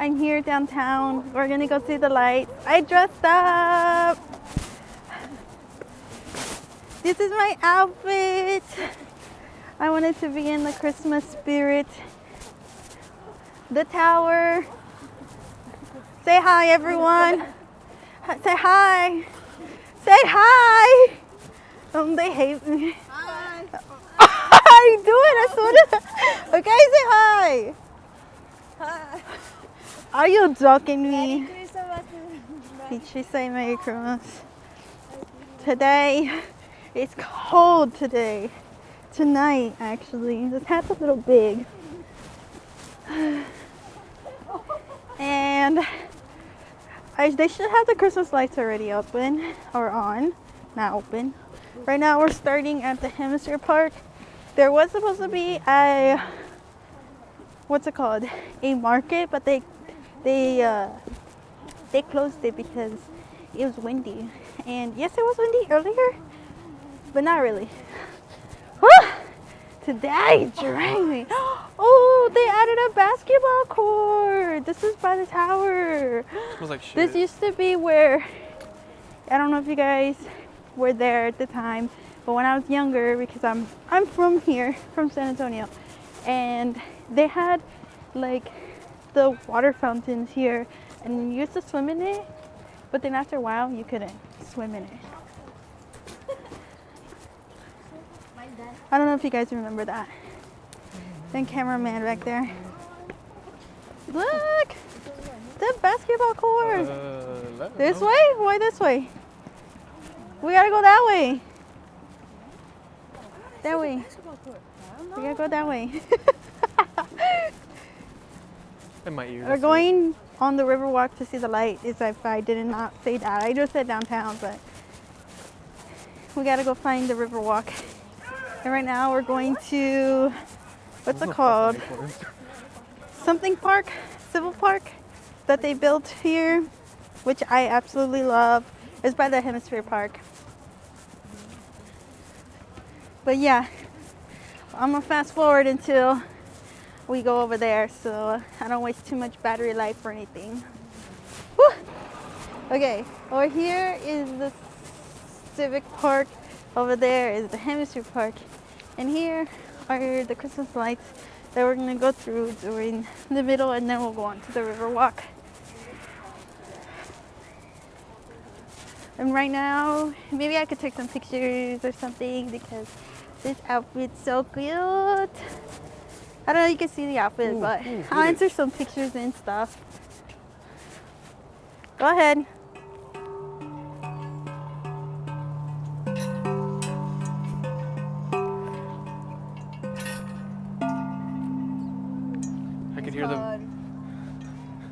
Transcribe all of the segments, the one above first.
I'm here downtown. We're gonna go see the lights. I dressed up. This is my outfit. I wanted to be in the Christmas spirit. The tower. Say hi, everyone. Say hi. Say hi. They hate me. Hi. How are you doing? Okay, say hi. Hi. Are you joking me? Merry Christmas. Did she say Merry Christmas? Today, it's cold today. Tonight, actually. This hat's a little big. And they should have the Christmas lights already open or on. Not open. Right now, we're starting at the Hemisphere Park. There was supposed to be a, what's it called? A market, but they closed it because it was windy. And yes, it was windy earlier, but not really. Today drained me. Oh, they added a basketball court. This is by the tower. Smells like shit. This used to be where, I don't know if you guys were there at the time, but when I was younger, because I'm from here, from San Antonio, and they had like the water fountains here, and you used to swim in it, but then after a while you couldn't swim in it. I don't know if you guys remember that. Then cameraman back there. Look! The basketball court! This way? Why this way? We gotta go that way. That way. We gotta go that way. In my ears. We're going on the Riverwalk to see the light. As if I did not say that. I just said downtown, but we gotta go find the Riverwalk. And right now we're going to, what's it called? Something park, civil park that they built here, which I absolutely love. It's by the Hemisphere Park. But yeah, I'm gonna fast forward until we go over there so I don't waste too much battery life or anything. Whew. Okay, over here is the Civic Park. Over there is the Hemisphere Park. And here are the Christmas lights that we're gonna go through during the middle, and then we'll go on to the Riverwalk. And right now, maybe I could take some pictures or something because this outfit's so cute. I don't know if you can see the outfit, but I'll answer some pictures and stuff. Go ahead. I could hear them.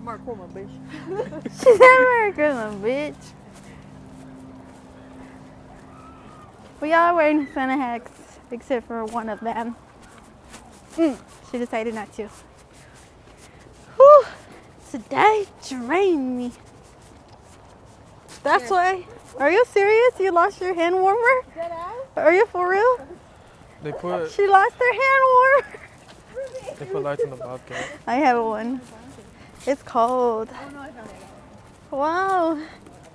Mark Homer, bitch. She's never gonna bitch. We all are wearing Santa hats except for one of them. She decided not to. Whew. Today drained me. That's why. Are you serious? You lost your hand warmer? Are you for real? They put She lost her hand warmer. lights on the Bobcat. I have one. It's cold. Wow. Look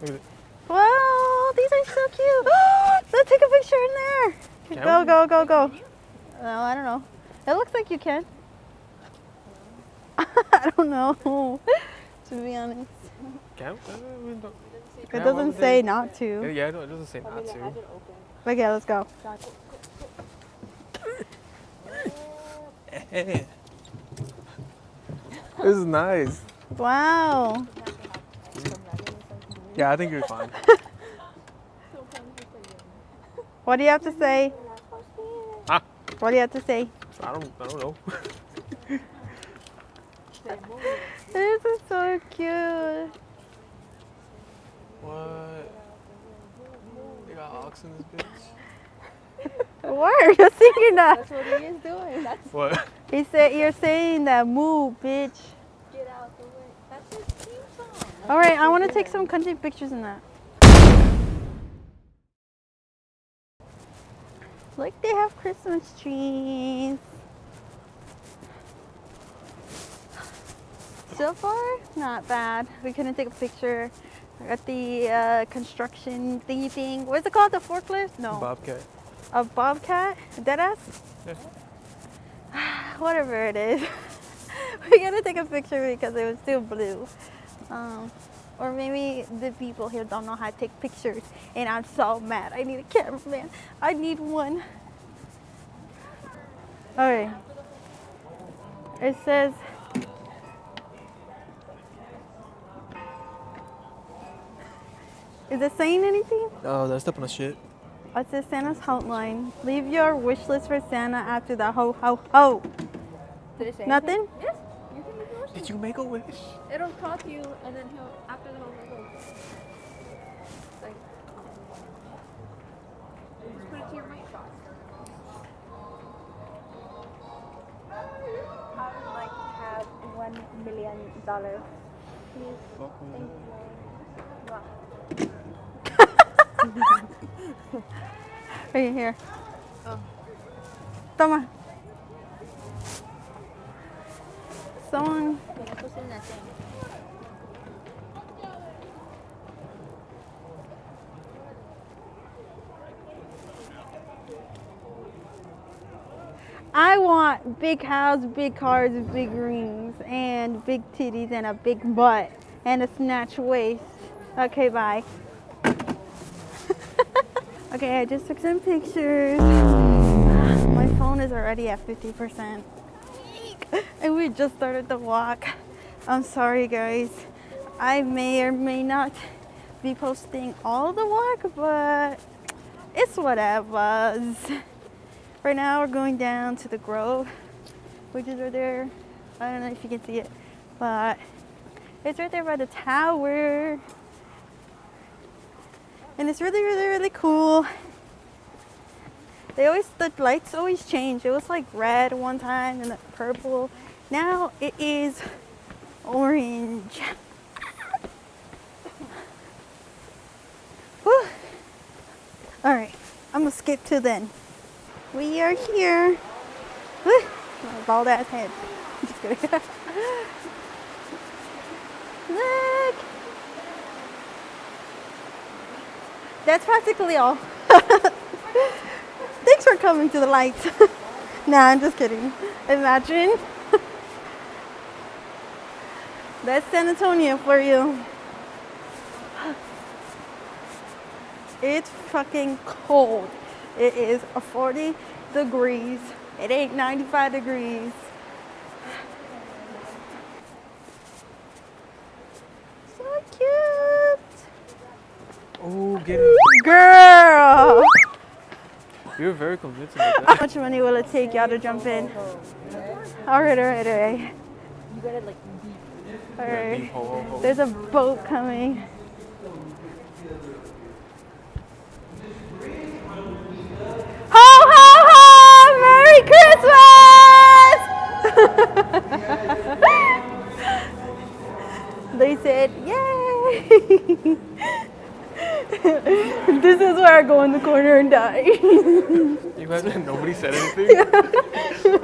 at it. Wow, these are so cute. Let's take a picture in there. Can Go, we? go. No, I don't know. It looks like you can. I don't know, to be honest. Can It doesn't say not to. Yeah, no, it doesn't say not to. But yeah, let's go. This is nice. Wow. Yeah, I think you're fine. What do you have to say? Huh? What do you have to say? I don't know. This is so cute. What? They got ox in this bitch. Why are you singing that? That's what he is doing. That's What? He said you're saying that move, bitch. get out the way. That's his theme song. All right, I want to take some country pictures in that. Look, they have Christmas trees. So far, not bad. We couldn't take a picture at the construction thingy thing. What's it called? The forklift? No. Bobcat. A bobcat? Deadass? Yeah. Whatever it is. We gotta take a picture because it was still blue. Or maybe the people here don't know how to take pictures and I'm so mad. I need a cameraman. I need one. Alright. It says is it saying anything? Oh, that's up on the shit. It says Santa's hotline. Leave your wish list for Santa after the ho ho ho. Did it say Nothing? anything? Yes. You can make a wish. Did you make a wish? It'll talk to you, and then he'll after the whole go. Like, just put it to your mic box. I would like to have $1 million. Please. Fuck me. Right here. Oh. Toma. Someone. What's in that thing? I want big house, big cars, big rings, and big titties, and a big butt, and a snatch waist. Okay, bye. Okay, I just took some pictures. My phone is already at 50%. And we just started the walk. I'm sorry, guys. I may or may not be posting all the walk, but it's whatever. Right now, we're going down to the Grove, which is right there. I don't know if you can see it, but it's right there by the tower. And it's really, really, really cool. The lights always change. It was like red one time and then purple. Now it is orange. Whew. All right, I'm gonna skip to then. We are here. Whew. My bald ass head. Just kidding. Look. That's practically all. Thanks for coming to the lights. Nah, I'm just kidding. Imagine. That's San Antonio for you. It's fucking cold. It is 40 degrees. It ain't 95 degrees. So cute. Oh, get it. Girl. You're very convincing with How that. much money will it take y'all to jump in? Alright. You got it like deep. Alright. Deep, ho, ho, ho. There's a boat coming. Ho ho ho! Merry Christmas! They said, yay! This is where I go in the corner and die. You imagine nobody said anything? Shut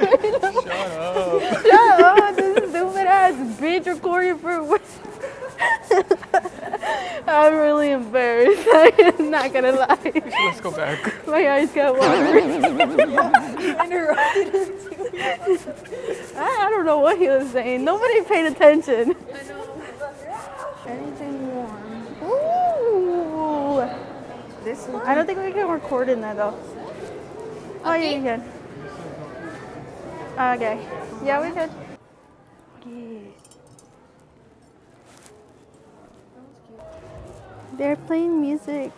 up. Shut up, this stupid ass bitch recording for. I'm really embarrassed. I'm not gonna lie. Let's go back. My eyes got watery. Interrupted him too. I don't know what he was saying. Nobody paid attention. I know. Anything warm. Ooh. This one? I don't think we can record in there though. Oh, yeah, you can. Okay. Yeah, we could. Yeah. They're playing music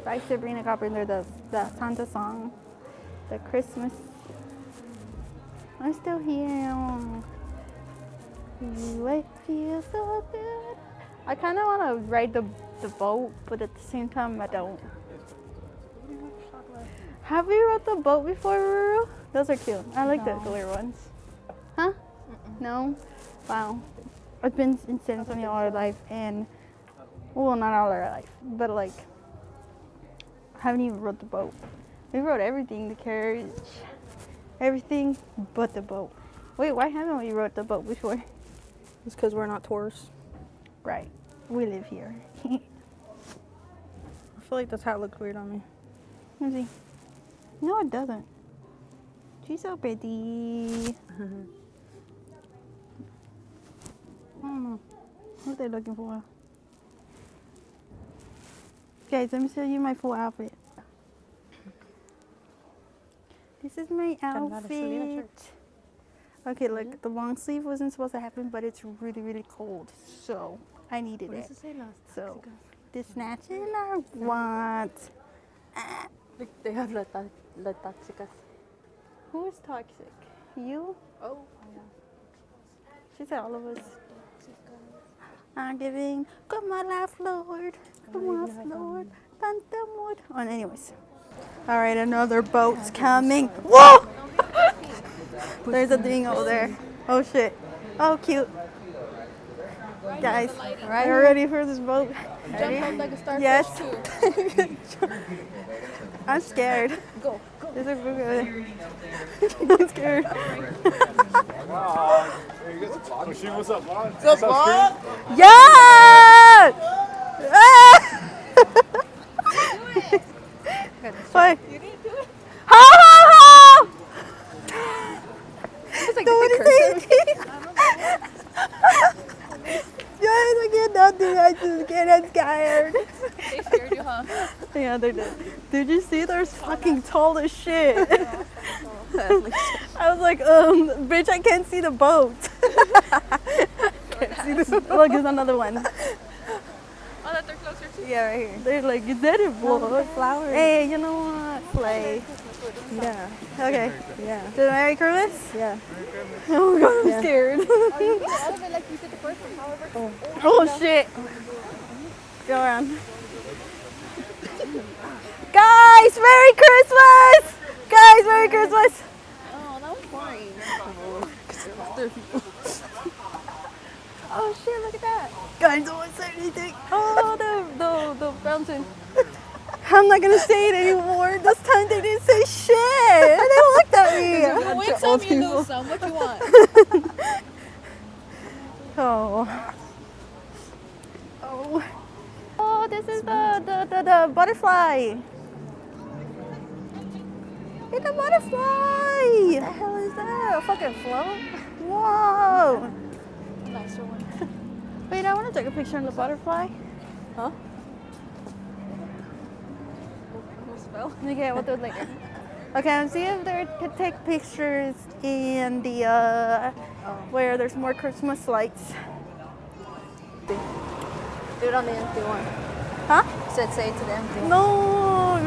by Sabrina Carpenter, the Santa song, the Christmas. I'm still here. It feels so good. I kind of want to ride the boat, but at the same time, I don't. Have you rode the boat before, Ruru? Those are cute. I like the clear ones. Huh? No? Wow. I've been in San Antonio all our life, and well, not all our life, but like, I haven't even rode the boat. We rode everything, the carriage, everything but the boat. Wait, why haven't we rode the boat before? It's because we're not tourists. Right. We live here. I feel like this hat looks weird on me. Let me see. No, it doesn't. She's so pretty. I don't know. What are they looking for? Guys, let me show you my full outfit. This is my outfit. Okay, look, the long sleeve wasn't supposed to happen, but it's really, really cold. So I needed it. So this snatching I want. They have la tácticas. Who is toxic? You? Oh, She said all of us. I'm giving, come on, life, Lord. Come on, Lord. Tanta amor. Oh, anyways. All right, another boat's coming. Whoa! There's a thing over there. Oh, shit. Oh, cute. Guys, are you ready for this boat? Jump up like a starfish Yes. too. I'm scared. Go. There's a book over there. I'm scared. What's up, Vaughn? what's up, Vaughn? Yes! Ah! What? You didn't do it? Ho, ho, ho! It's like What is it? Guys, I cannot do that. I just get scared. They scared you, huh? Yeah, they did. Did you see? They're fucking tall as shit. I was like, bitch, I can't see the boat. Look, there's another one. Oh, that they're closer to. Yeah, right here. They're like, is that a blood? Flowers. Hey, you know what? Play. Yeah. Okay. Yeah. Did Merry Christmas? Yeah. Oh my god, I'm scared. Oh, you did all of it like you did the first one, however. Oh shit. Go around. Guys, Merry Christmas! Guys, Merry Christmas! Oh, that was boring. Oh shit, look at that. Guys, don't want to say anything. Oh, the fountain. I'm not gonna say it anymore. This time they didn't say shit. They looked at me. You win some, you lose some. What you want? Oh. Oh. Oh, this is the butterfly. It's a butterfly. What the hell is that? A fucking float? Whoa. Nicer one. Wait, I want to take a picture of the butterfly. Huh? Okay, we'll do it later. Okay, I'm seeing if they could take pictures in the where there's more Christmas lights. Do it on the empty one. Huh? Said say it to the empty one. No.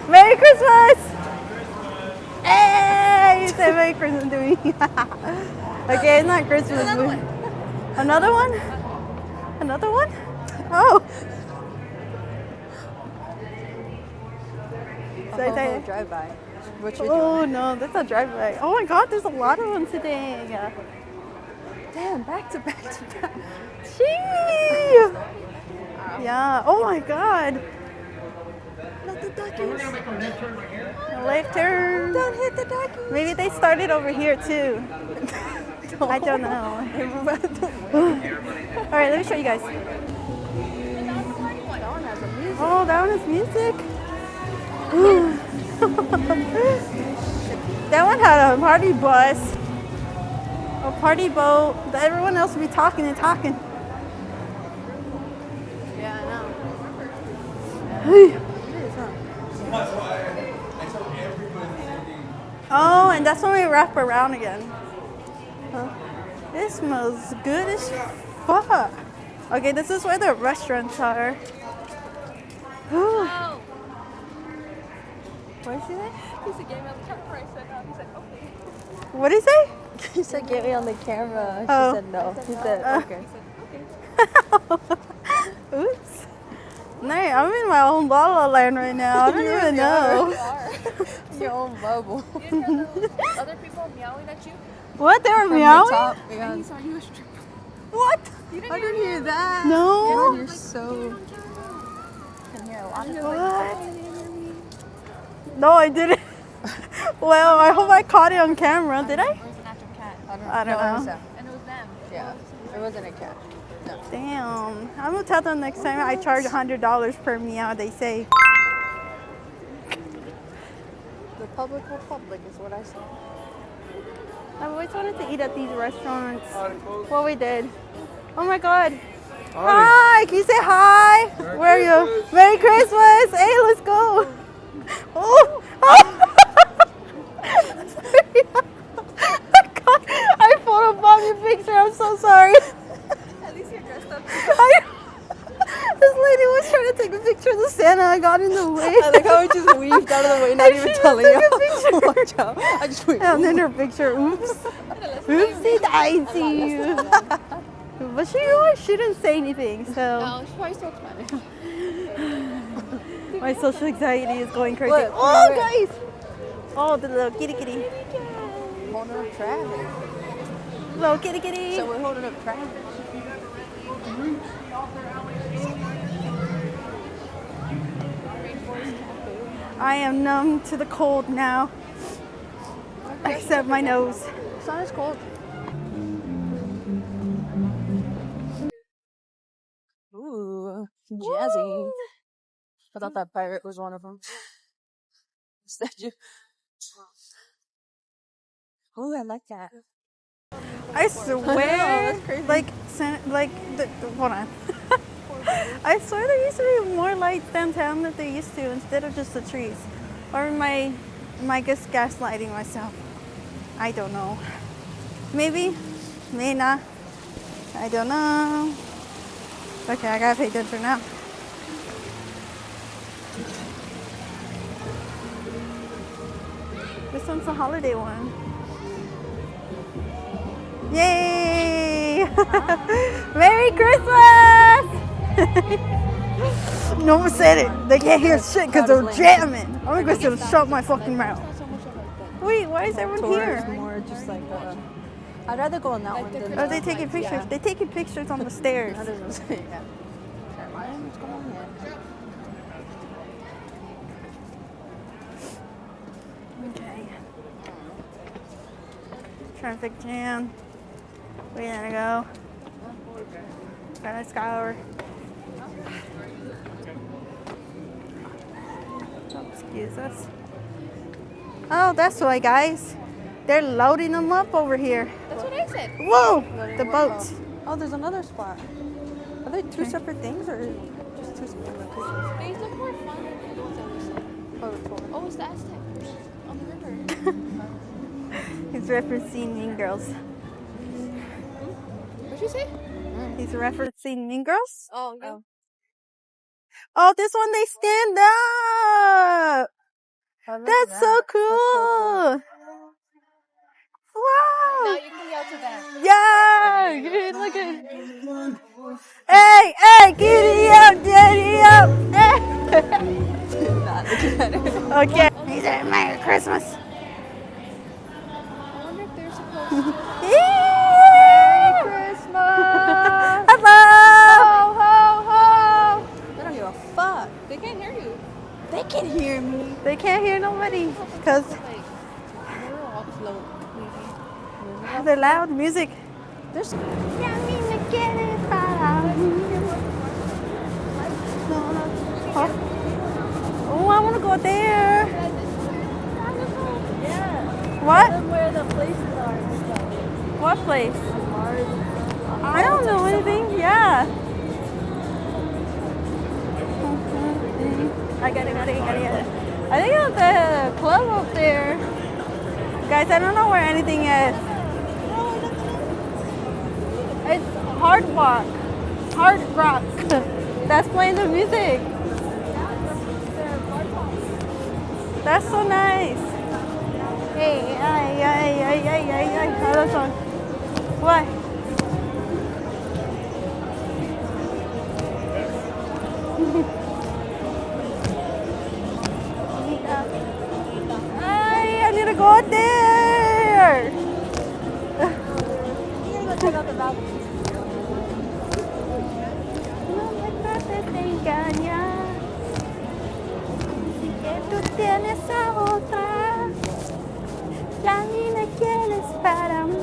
Merry Christmas! Hey, you said Merry Christmas to me. Okay, it's not Christmas. Another one. Another one? Another one? Oh. Say it. Drive by. What you Oh no, that's a drive-by. Oh my god, there's a lot of them today. Damn, back to back to back. Gee! Yeah, oh my god. Let the duckies. Left turn. Don't hit the duckies. Maybe they started over here too. I don't know. Alright, let me show you guys. That one has a music. Oh, that one is music. That one had a party bus, a party boat. Everyone else would be talking and talking. Yeah, I know. Oh, and that's when we wrap around again. Huh? It smells good as fuck. Okay, this is where the restaurants are. Oh. What did she say? He said, gave me on the camera. I said, no. He said, okay. What did he say? He said get me on the camera. She Oh. said no. He said okay. Oops. No, I'm in my own la la land right now. I don't even know. You are. Your own bubble. You didn't hear those other people meowing at you? What? They were From the meowing? top, And yeah. he saw you a stripper. What? You didn't I didn't hear that. No. God, you're so. Can hear a lot of What? No, I didn't. Well, I hope I caught it on camera. Did I? Or was it an actual cat? I don't know. And it was Yeah, it wasn't a cash. No. Damn. I'm gonna tell them next time I charge $100 per meow. They say. The public will public is what I say. I've always wanted to eat at these restaurants. Well, we did. Oh my God. Howdy. Hi, can you say hi? Merry Where are you? Christmas. Merry Christmas. Hey, let's go. Oh. Sorry. God, I photobombed your picture. I'm so sorry. At least you're dressed up. This lady was trying to take a picture of the Santa. I got in the way. I like how I just weaved out of the way, not And even she telling just you. took a picture. Watch out. I just weaved. And then her picture. Oops. Oopsie daisy. But she didn't say anything, so No, she probably spoke Spanish. my social anxiety is going crazy. Look, Oh, look. guys! Oh, the little kitty kitty. Holding up traffic. Little kitty kitty. So we're holding up traffic. I am numb to the cold now, except my nose. It's not as cold. Ooh, jazzy. I thought that pirate was one of them. Instead you. Ooh, I like that. I swear, that's crazy. hold on. I swear there used to be more lights downtown than there used to, instead of just the trees. Or am I just gaslighting myself? I don't know. Maybe, may not. I don't know. Okay, I gotta pay attention now. This one's a holiday one. Yay! Merry Christmas! No one said it. They can't hear shit because they're jamming. I'm just gonna shut my fucking mouth. Not so much of like Wait, why is everyone Tours, here? more just like I'd rather go on that one than Are they taking pictures? Yeah. They're taking pictures on the stairs. That doesn't say, yeah. Caroline, what's going on here? Okay. Traffic jam. We gotta go. Gotta scour. Oh, excuse us. Oh, that's why, guys. They're loading them up over here. That's what I said. Whoa! Loading The what boats. up? Oh, there's another spot. Are they two separate things or just two separate locations? These look more fun than the ones I was saying. Oh, tour. Oh, it's the Aztec on the river. He's referencing Mean Girls. What'd you say? He's referencing Mean Girls? Oh, yeah. Oh, this one they stand up! Oh, look at That's so that. cool! Now Wow! you can yell to them. Yeah! Look at Hey, hey, giddy up, giddy up! Hey. Not looking at it. Okay. He said Merry Christmas. I wonder if they're supposed to. Merry Christmas! Hello! Ho, ho! They don't give a fuck. They can't hear you. They can hear me. They can't hear nobody because Like, we're all float, maybe. they're loud music. There's Oh, I want to go there. yeah. What? Where the places are and stuff. What place? Mars. I don't know anything. Yeah. I got it. I think it's the club up there. Guys, I don't know where anything is. It's Hard Rock. That's playing the music. That's so nice. Hey, ay. Oh, that song. What? I need to go there. You're gonna go check out the balcony. No me trates de engañar. Si que tú tienes a otra, ya ni me quieres para mí.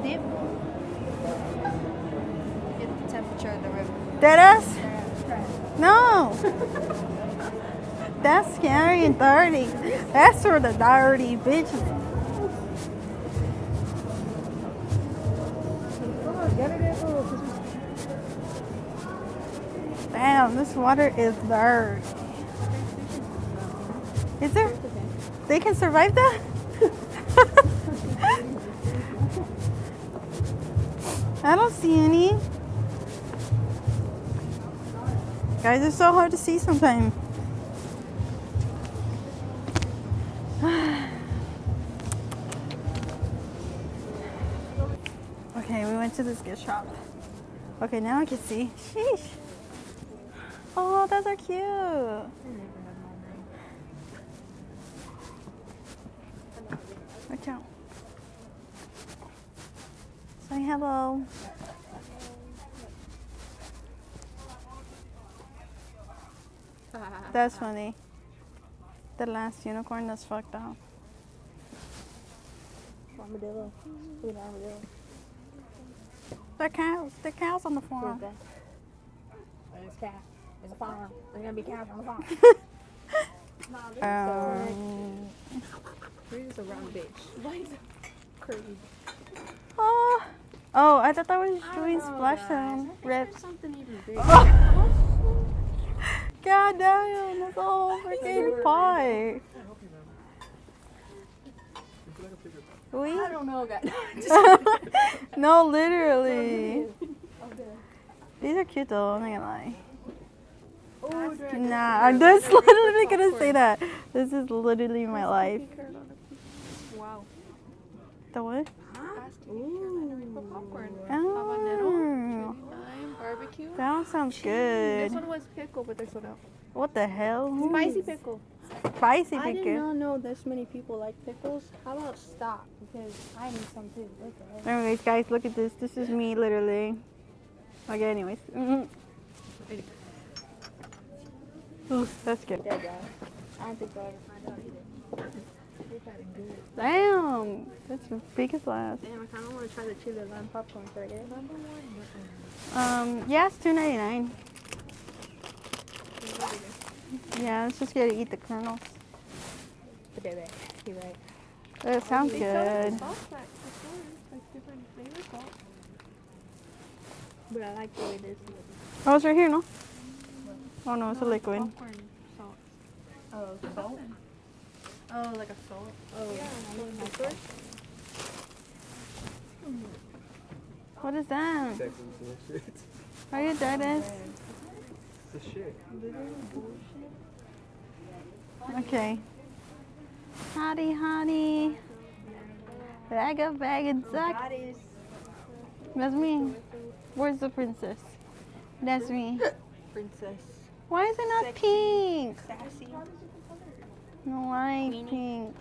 deep. Get the temperature of the river. Deadass? No. That's scary and dirty. That's for the dirty bitches. Damn, this water is dirty. Is there? They can survive that? I don't see any. Guys, it's so hard to see sometimes. Okay, we went to this gift shop. Okay, now I can see. Sheesh. Oh, those are cute. Watch out. Say hello. That's funny. The last unicorn that's fucked up. Armadillo. Look at armadillo. They're cows. They're cows on the farm. It's cow. It's a farm. There's gonna be cows on the farm. We're just a round bitch. Why is it crazy? Oh, I thought that was doing splashdown. Rip. Something even big. God damn, that's a whole freaking pie. We? I don't know, guys. No, literally. These are cute though, I'm not gonna lie. Nah, I'm just literally gonna say that. This is literally my life. Wow. The what? Popcorn. Oh, Lime, barbecue. that sounds This good. one was pickle, but there's one out. What the hell? Spicy pickle. Spicy I did pickle. not know this many people like pickles. How about stop? Because I need some too. What the heck? Anyways, guys, look at this. This is me, literally. Okay, anyways. Ooh, that's good. Dead guy. I don't think they'll ever find out either. Damn, that's the biggest last. Damn, I kind of want to try the chili lime popcorn. Should I get it? Yeah, it's $2.99. Yeah, let's just get to eat the kernels. Okay, babe. You're right. That sounds good. But I like the way this is. Oh, it's right here, no? Oh no, it's a liquid. Popcorn salt. Oh, salt? Oh, like a salt. Oh, Yeah, What is that? Texas bullshit. Are you dead? It's the shit. Okay. Hottie, hottie. Bag of bag and suck. That's me. Where's the princess? That's me. Princess. Why is it not pink? Sassy. No, I like pink.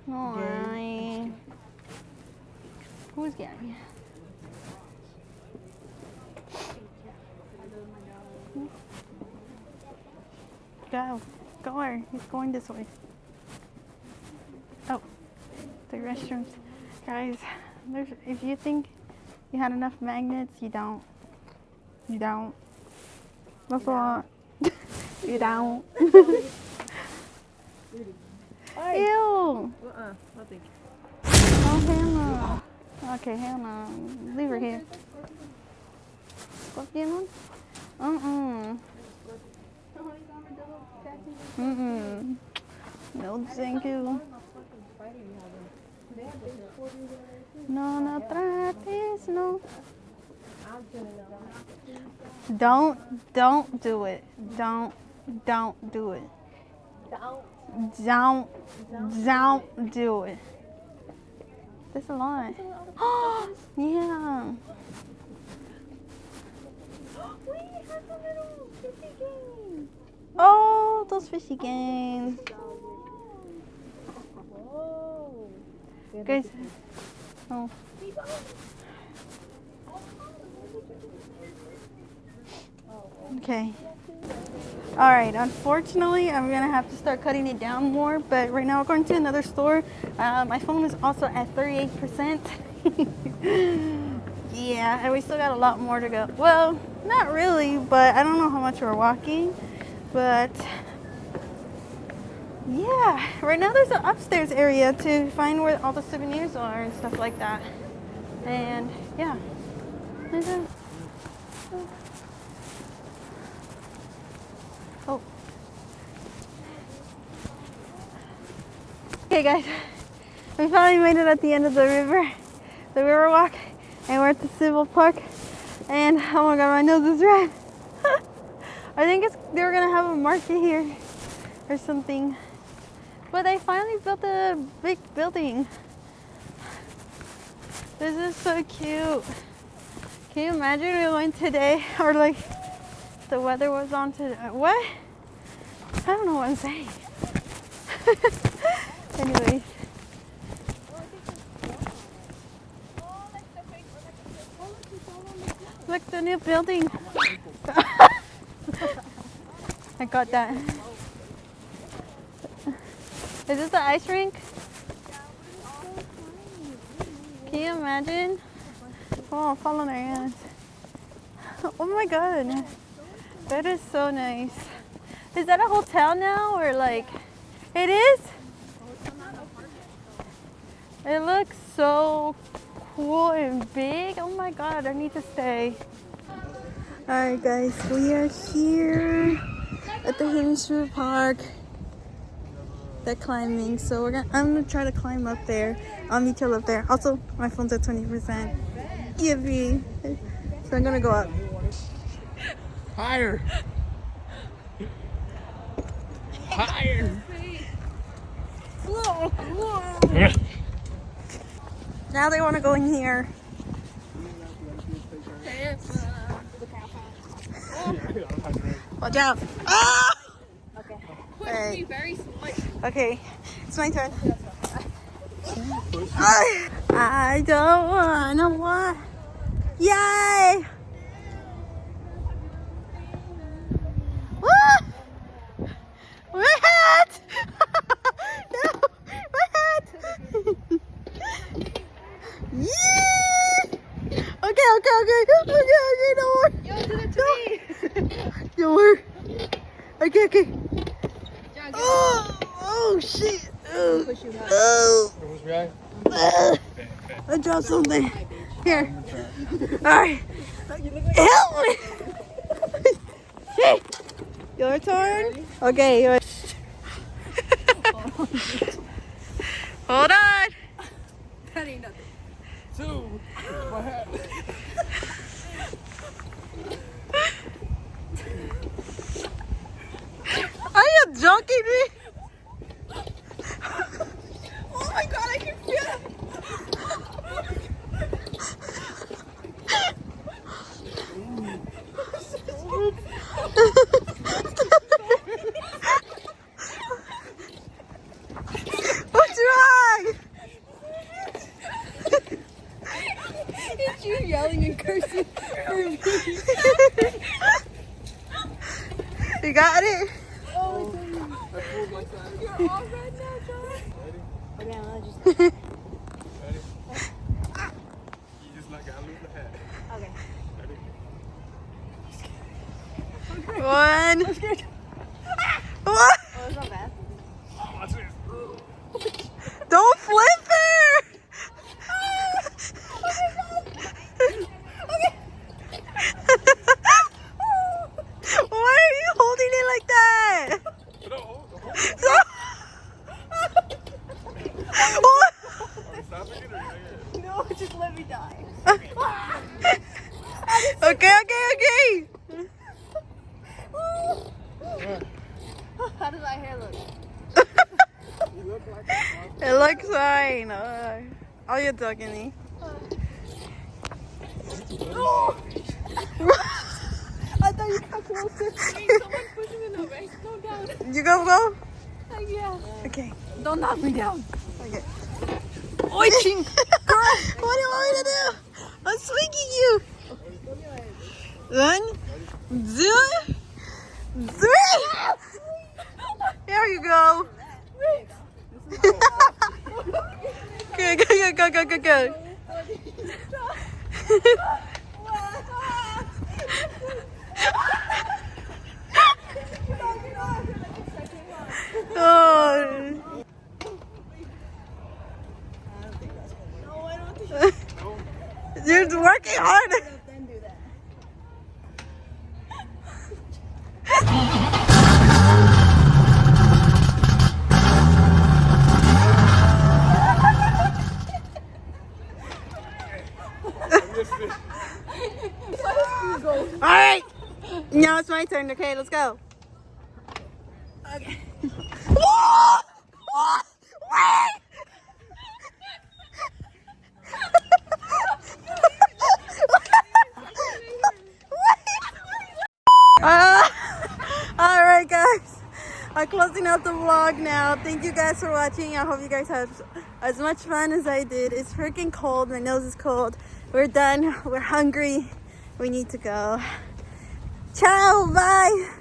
No, I. Who's Gary? Go. Go where? He's going this way. Oh, the restrooms. Guys, if you think you had enough magnets, you don't. You don't. That's a lot. You don't. Ew. Nothing. Oh, hell no. Okay, hell no. Leave her here. Scorpion one? No, thank you. No, no trates, no. Don't do it. Don't do it. Don't do it. That's a lot. Yeah. Oh, those fishy games. Guys. Oh. Okay. All right. Unfortunately, I'm gonna have to start cutting it down more. But right now, we're going to another store. My phone is also at 38%. Yeah, and we still got a lot more to go. Well, not really, but I don't know how much we're walking. But yeah, right now there's an upstairs area to find where all the souvenirs are and stuff like that. And yeah. Oh. Okay guys, we finally made it at the end of the river walk, and we're at the Civil Park, and oh my god, my nose is red. I think they were gonna have a market here or something, but they finally built a big building. This is so cute. Can you imagine we went today, or like the weather was on today? What? I don't know what I'm saying. Anyways. Look, the new building. I got that. Is this the ice rink? Can you imagine? Oh, fall on our hands. Oh my god. That is so nice. Is that a hotel now, or like? It is? It looks so cool and big. Oh my god, I need to stay. Alright guys, we are here at the Hinshu Park. They're climbing, so I'm gonna try to climb up there. I'll meet you up there. Also, my phone's at 20%. Yippee! So I'm gonna go up. Higher. Higher. Whoa, whoa. Now they want to go in here. Watch out! Ah! Okay. Hey. Very slight. Okay, it's my turn. I don't wanna walk. Yay! Woo! My hat! No, my hat! Yeah! Okay, no more. Yo, do it to me. No more. Okay. Oh shit! Oh. I dropped something. Here. Alright. Help me! Your turn? Okay. Hold on. That ain't nothing. Two. My hat. Are you joking me? Oh my god, I can feel it. What's wrong? It's you yelling and cursing for me. You got it? Oh, I pulled my side. you're all red now, John. Ready? Okay, I'll just. Ready? You just like gotta lose the hat. Okay. Ready? One. I'm scared. What? Oh, it's not bad. Oh, watch this. Don't flip her! Why are you holding it like that? No, hold on. What? Are we stopping it or yeah? No, just let me die. Okay. How does my hair look? You look like a It looks fine. All you're talking me. I thought you got closer. Someone push me in the way. Go down. You go? Yeah. Okay. Don't knock me down. Okay. Oi, ching. What do you want me to do? I'm swinging you. 1, 2, 3. There you go. Go. Oh. You're working hard. All right. Now it's my turn. Okay, let's go. Okay. All right, guys. I'm closing out the vlog now. Thank you guys for watching. I hope you guys have as much fun as I did. It's freaking cold. My nose is cold. We're done. We're hungry. We need to go. Ciao. Bye.